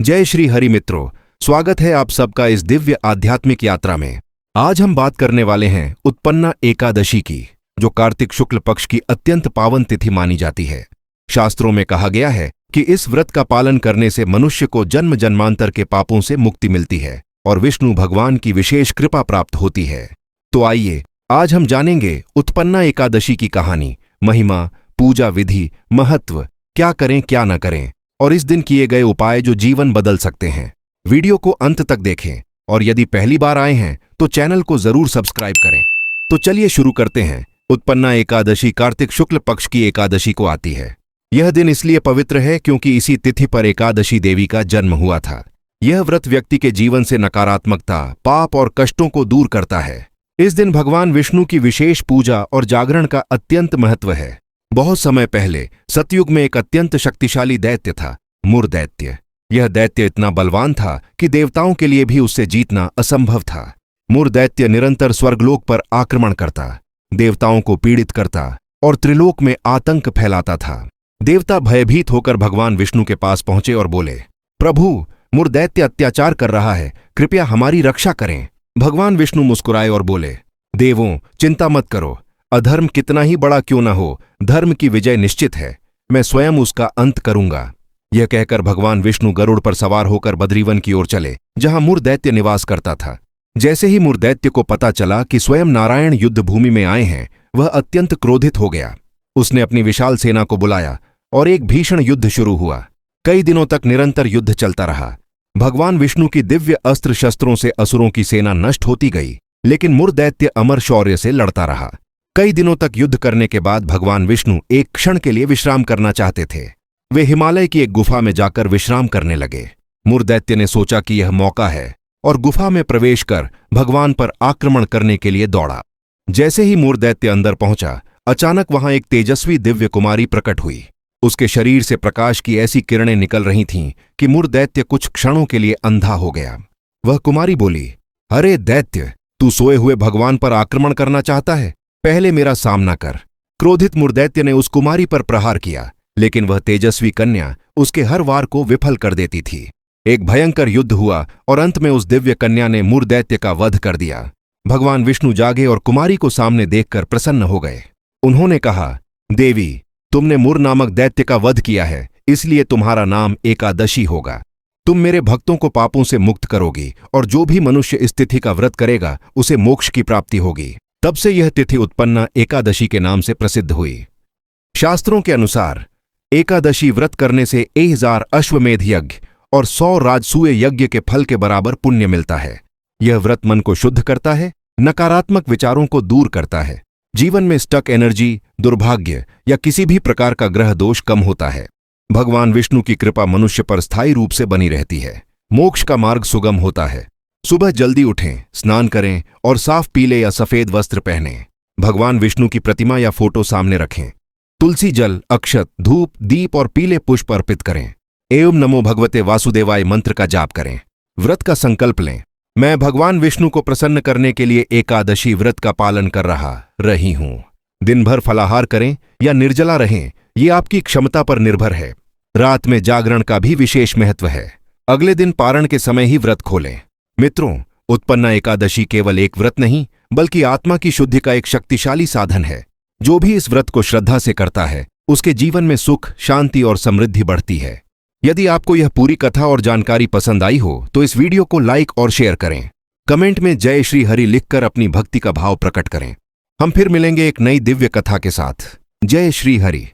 जय श्री हरि मित्रों, स्वागत है आप सबका इस दिव्य आध्यात्मिक यात्रा में। आज हम बात करने वाले हैं उत्पन्ना एकादशी की, जो कार्तिक शुक्ल पक्ष की अत्यंत पावन तिथि मानी जाती है। शास्त्रों में कहा गया है कि इस व्रत का पालन करने से मनुष्य को जन्म जन्मांतर के पापों से मुक्ति मिलती है और विष्णु भगवान की विशेष कृपा प्राप्त होती है। तो आइए आज हम जानेंगे उत्पन्ना एकादशी की कहानी, महिमा, पूजा विधि, महत्व, क्या करें क्या न करें और इस दिन किए गए उपाय जो जीवन बदल सकते हैं। वीडियो को अंत तक देखें और यदि पहली बार आए हैं तो चैनल को जरूर सब्सक्राइब करें। तो चलिए शुरू करते हैं। उत्पन्ना एकादशी कार्तिक शुक्ल पक्ष की एकादशी को आती है। यह दिन इसलिए पवित्र है क्योंकि इसी तिथि पर एकादशी देवी का जन्म हुआ था। यह व्रत व्यक्ति के जीवन से नकारात्मकता, पाप और कष्टों को दूर करता है। इस दिन भगवान विष्णु की विशेष पूजा और जागरण का अत्यंत महत्व है। बहुत समय पहले सतयुग में एक अत्यंत शक्तिशाली दैत्य था, मुर दैत्य। यह दैत्य इतना बलवान था कि देवताओं के लिए भी उससे जीतना असंभव था। मुर दैत्य निरंतर स्वर्गलोक पर आक्रमण करता, देवताओं को पीड़ित करता और त्रिलोक में आतंक फैलाता था। देवता भयभीत होकर भगवान विष्णु के पास पहुंचे और बोले, प्रभु, मुर दैत्य अत्याचार कर रहा है, कृपया हमारी रक्षा करें। भगवान विष्णु मुस्कुराए और बोले, देवों, चिंता मत करो। अधर्म कितना ही बड़ा क्यों न हो, धर्म की विजय निश्चित है। मैं स्वयं उसका अंत करूंगा। यह कहकर भगवान विष्णु गरुड़ पर सवार होकर बद्रीवन की ओर चले, जहां मुर दैत्य निवास करता था। जैसे ही मुर दैत्य को पता चला कि स्वयं नारायण युद्ध भूमि में आए हैं, वह अत्यंत क्रोधित हो गया। उसने अपनी विशाल सेना को बुलाया और एक भीषण युद्ध शुरू हुआ। कई दिनों तक निरंतर युद्ध चलता रहा। भगवान विष्णु की दिव्य अस्त्र शस्त्रों से असुरों की सेना नष्ट होती गई, लेकिन मुर दैत्य अमर शौर्य से लड़ता रहा। कई दिनों तक युद्ध करने के बाद भगवान विष्णु एक क्षण के लिए विश्राम करना चाहते थे। वे हिमालय की एक गुफा में जाकर विश्राम करने लगे। मुर दैत्य ने सोचा कि यह मौका है और गुफा में प्रवेश कर भगवान पर आक्रमण करने के लिए दौड़ा। जैसे ही मुर दैत्य अंदर पहुंचा, अचानक वहां एक तेजस्वी दिव्य कुमारी प्रकट हुई। उसके शरीर से प्रकाश की ऐसी किरणें निकल रही थीं कि मुर दैत्य कुछ क्षणों के लिए अंधा हो गया। वह कुमारी बोली, अरे दैत्य, तू सोए हुए भगवान पर आक्रमण करना चाहता है? पहले मेरा सामना कर। क्रोधित मुर दैत्य ने उस कुमारी पर प्रहार किया, लेकिन वह तेजस्वी कन्या उसके हर वार को विफल कर देती थी। एक भयंकर युद्ध हुआ और अंत में उस दिव्य कन्या ने मुर दैत्य का वध कर दिया। भगवान विष्णु जागे और कुमारी को सामने देखकर प्रसन्न हो गए। उन्होंने कहा, देवी, तुमने मुर नामक दैत्य का वध किया है, इसलिए तुम्हारा नाम एकादशी होगा। तुम मेरे भक्तों को पापों से मुक्त करोगी और जो भी मनुष्य इस तिथि का व्रत करेगा उसे मोक्ष की प्राप्ति होगी। तब से यह तिथि उत्पन्ना एकादशी के नाम से प्रसिद्ध हुई। शास्त्रों के अनुसार एकादशी व्रत करने से 1000 अश्वमेध यज्ञ और 100 राजसूय यज्ञ के फल के बराबर पुण्य मिलता है। यह व्रत मन को शुद्ध करता है, नकारात्मक विचारों को दूर करता है, जीवन में स्टक एनर्जी, दुर्भाग्य या किसी भी प्रकार का ग्रह दोष कम होता है। भगवान विष्णु की कृपा मनुष्य पर स्थायी रूप से बनी रहती है। मोक्ष का मार्ग सुगम होता है। सुबह जल्दी उठें, स्नान करें और साफ पीले या सफेद वस्त्र पहनें। भगवान विष्णु की प्रतिमा या फोटो सामने रखें। तुलसी जल, अक्षत, धूप, दीप और पीले पुष्प अर्पित करें। एवं नमो भगवते वासुदेवाय मंत्र का जाप करें। व्रत का संकल्प लें, मैं भगवान विष्णु को प्रसन्न करने के लिए एकादशी व्रत का पालन कर रही हूं। दिन भर फलाहार करें या निर्जला रहें, ये आपकी क्षमता पर निर्भर है। रात में जागरण का भी विशेष महत्व है। अगले दिन पारण के समय ही व्रत खोलें। मित्रों, उत्पन्ना एकादशी केवल एक व्रत नहीं, बल्कि आत्मा की शुद्धि का एक शक्तिशाली साधन है। जो भी इस व्रत को श्रद्धा से करता है, उसके जीवन में सुख, शांति और समृद्धि बढ़ती है। यदि आपको यह पूरी कथा और जानकारी पसंद आई हो तो इस वीडियो को लाइक और शेयर करें। कमेंट में जय श्री हरि लिखकर अपनी भक्ति का भाव प्रकट करें। हम फिर मिलेंगे एक नई दिव्य कथा के साथ। जय श्री हरि।